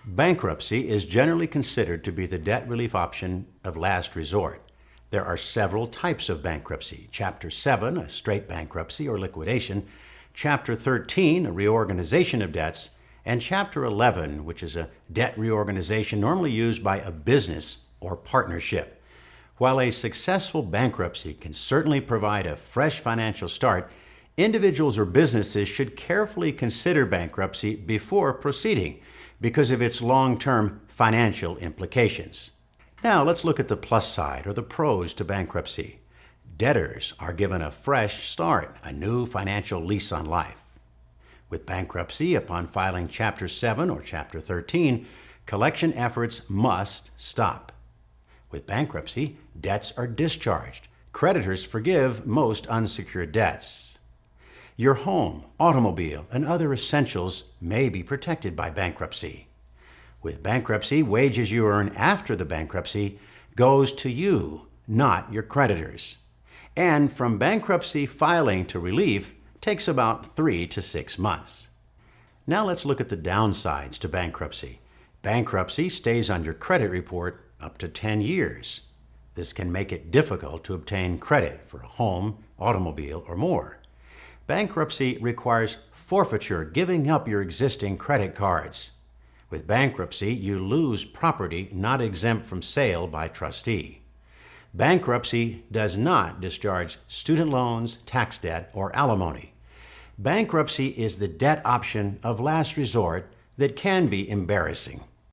Bankruptcy is generally considered to be the debt relief option of last resort. There are several types of bankruptcy. Chapter 7, a straight bankruptcy or liquidation, Chapter 13, a reorganization of debts, and Chapter 11, which is a debt reorganization normally used by a business or partnership. While a successful bankruptcy can certainly provide a fresh financial start, individuals or businesses should carefully consider bankruptcy before proceeding because of its long-term financial implications. Now let's look at the plus side, or the pros to bankruptcy. Debtors are given a fresh start, a new financial lease on life. With bankruptcy, upon filing Chapter 7 or Chapter 13, collection efforts must stop. With bankruptcy, debts are discharged. Creditors forgive most unsecured debts. Your home, automobile, and other essentials may be protected by bankruptcy. With bankruptcy, wages you earn after the bankruptcy goes to you, not your creditors. And from bankruptcy filing to relief takes about 3 to 6 months. Now let's look at the downsides to bankruptcy. Bankruptcy stays on your credit report up to 10 years. This can make it difficult to obtain credit for a home, automobile, or more. Bankruptcy requires forfeiture, giving up your existing credit cards. With bankruptcy, you lose property not exempt from sale by trustee. Bankruptcy does not discharge student loans, tax debt, or alimony. Bankruptcy is the debt option of last resort that can be embarrassing.